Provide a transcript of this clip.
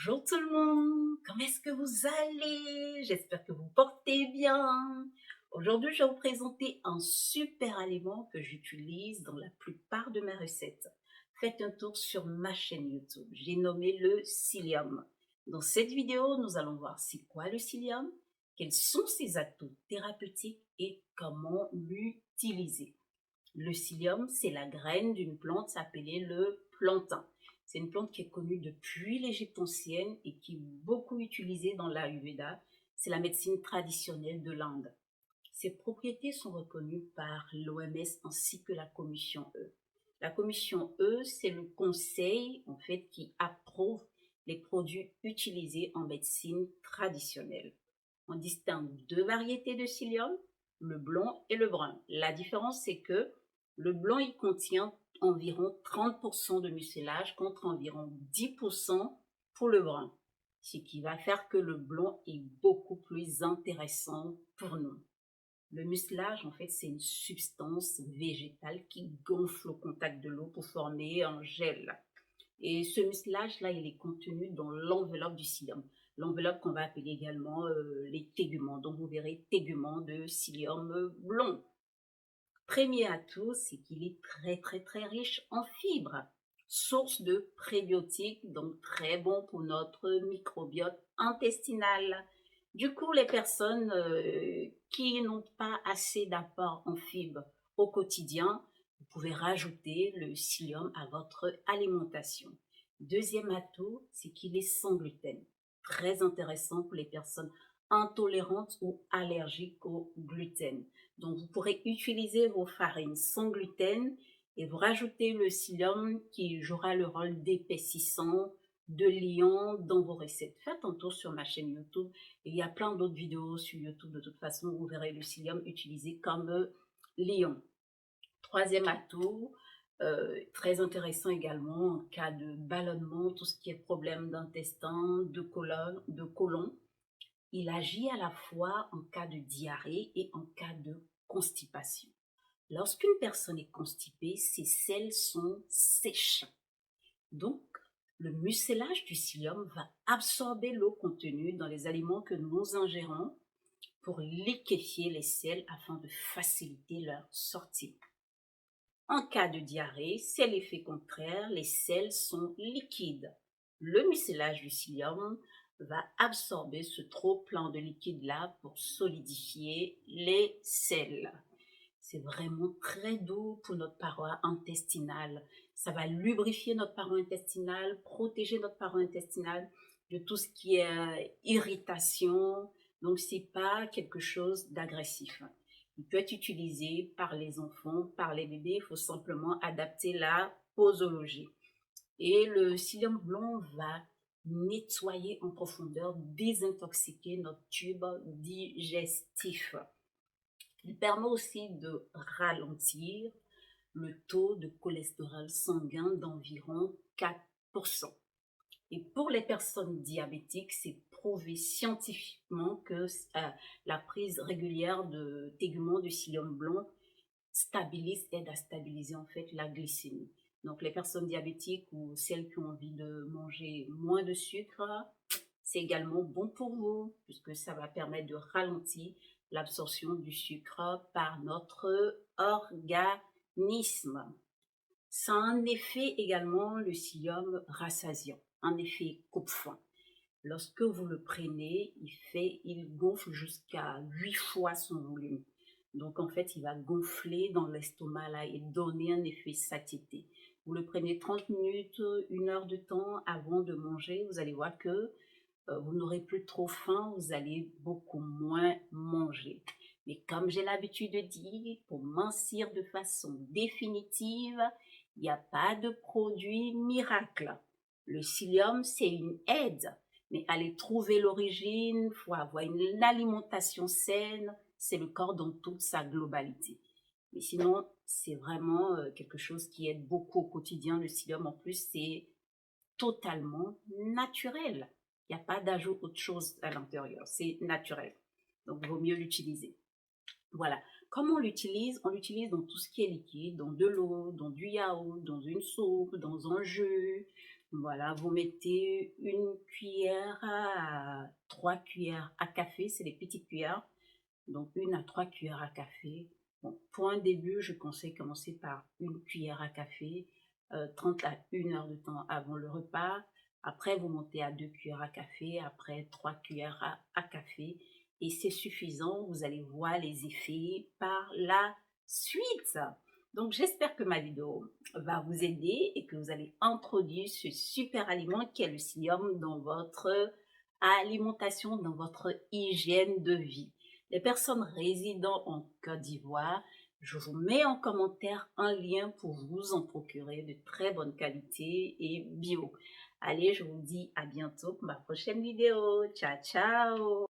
Bonjour tout le monde, comment est-ce que vous allez? J'espère que vous portez bien. Aujourd'hui, je vais vous présenter un super aliment que j'utilise dans la plupart de mes recettes. Faites un tour sur ma chaîne YouTube, j'ai nommé le psyllium. Dans cette vidéo, nous allons voir c'est quoi le psyllium, quels sont ses atouts thérapeutiques et comment l'utiliser. Le psyllium, c'est la graine d'une plante appelée le plantain. C'est une plante qui est connue depuis l'Égypte ancienne et qui est beaucoup utilisée dans l'Ayurveda. C'est la médecine traditionnelle de l'Inde. Ses propriétés sont reconnues par l'OMS ainsi que la Commission E. La Commission E, c'est le conseil en fait qui approuve les produits utilisés en médecine traditionnelle. On distingue deux variétés de psyllium, le blanc et le brun. La différence, c'est que le blanc, il contient environ 30% de mucilage contre environ 10% pour le brun, ce qui va faire que le blanc est beaucoup plus intéressant pour nous. Le mucilage, en fait, c'est une substance végétale qui gonfle au contact de l'eau pour former un gel. Et ce mucilage-là, il est contenu dans l'enveloppe du psyllium. L'enveloppe qu'on va appeler également les téguments. Donc, vous verrez téguments de psyllium blond. Premier atout, c'est qu'il est très riche en fibres, source de prébiotiques, donc très bon pour notre microbiote intestinal. Du coup, les personnes qui n'ont pas assez d'apport en fibres au quotidien, vous pouvez rajouter le psyllium à votre alimentation. Deuxième atout, c'est qu'il est sans gluten. Très intéressant pour les personnes intolérantes ou allergiques au gluten. Donc, vous pourrez utiliser vos farines sans gluten et vous rajoutez le psyllium qui jouera le rôle d'épaississant, de liant dans vos recettes. Faites un tour sur ma chaîne YouTube et il y a plein d'autres vidéos sur YouTube. De toute façon, vous verrez le psyllium utilisé comme liant. Troisième atout, très intéressant également en cas de ballonnement, tout ce qui est problème d'intestin, de côlon. Il agit à la fois en cas de diarrhée et en cas de constipation. Lorsqu'une personne est constipée, ses selles sont sèches. Donc, le mucilage du psyllium va absorber l'eau contenue dans les aliments que nous ingérons pour liquéfier les selles afin de faciliter leur sortie. En cas de diarrhée, c'est l'effet contraire, les selles sont liquides. Le mucilage du psyllium va absorber ce trop-plein de liquide-là pour solidifier les selles. C'est vraiment très doux pour notre paroi intestinale. Ça va lubrifier notre paroi intestinale, protéger notre paroi intestinale de tout ce qui est irritation. Donc, c'est pas quelque chose d'agressif. Il peut être utilisé par les enfants, par les bébés. Il faut simplement adapter la posologie. Et le psyllium blanc va nettoyer en profondeur, désintoxiquer notre tube digestif. Il permet aussi de ralentir le taux de cholestérol sanguin d'environ 4%. Et pour les personnes diabétiques, c'est prouvé scientifiquement que la prise régulière de téguments de psyllium blanc aide à stabiliser en fait la glycémie. Donc les personnes diabétiques ou celles qui ont envie de manger moins de sucre, c'est également bon pour vous puisque ça va permettre de ralentir l'absorption du sucre par notre organisme. Ça a un effet également, le psyllium rassasiant, un effet coupe-faim. Lorsque vous le prenez, il gonfle jusqu'à 8 fois son volume. Donc en fait, il va gonfler dans l'estomac là et donner un effet satiété. Vous le prenez 30 minutes, 1 heure de temps avant de manger, vous allez voir que vous n'aurez plus trop faim, vous allez beaucoup moins manger. Mais comme j'ai l'habitude de dire, pour mincir de façon définitive, il n'y a pas de produit miracle. Le psyllium, c'est une aide, mais aller trouver l'origine, il faut avoir une alimentation saine, c'est le corps dans toute sa globalité. Mais sinon, c'est vraiment quelque chose qui aide beaucoup au quotidien. Le psyllium, en plus, c'est totalement naturel. Il n'y a pas d'ajout autre chose à l'intérieur, c'est naturel. Donc, il vaut mieux l'utiliser. Voilà. Comment on l'utilise? On l'utilise dans tout ce qui est liquide, dans de l'eau, dans du yaourt, dans une soupe, dans un jus, Voilà, vous mettez une cuillère à 3 cuillères à café, c'est les petites cuillères, donc 1 à 3 cuillères à café. Bon, pour un début, je conseille commencer par une cuillère à café, 30 à 1 heure de temps avant le repas. Après, vous montez à 2 cuillères à café, après 3 cuillères à café, et c'est suffisant. Vous allez voir les effets par la suite. Donc, j'espère que ma vidéo va vous aider et que vous allez introduire ce super aliment qui est le psyllium dans votre alimentation, dans votre hygiène de vie. Les personnes résidant en Côte d'Ivoire, je vous mets en commentaire un lien pour vous en procurer de très bonne qualité et bio. Allez, je vous dis à bientôt pour ma prochaine vidéo. Ciao, ciao!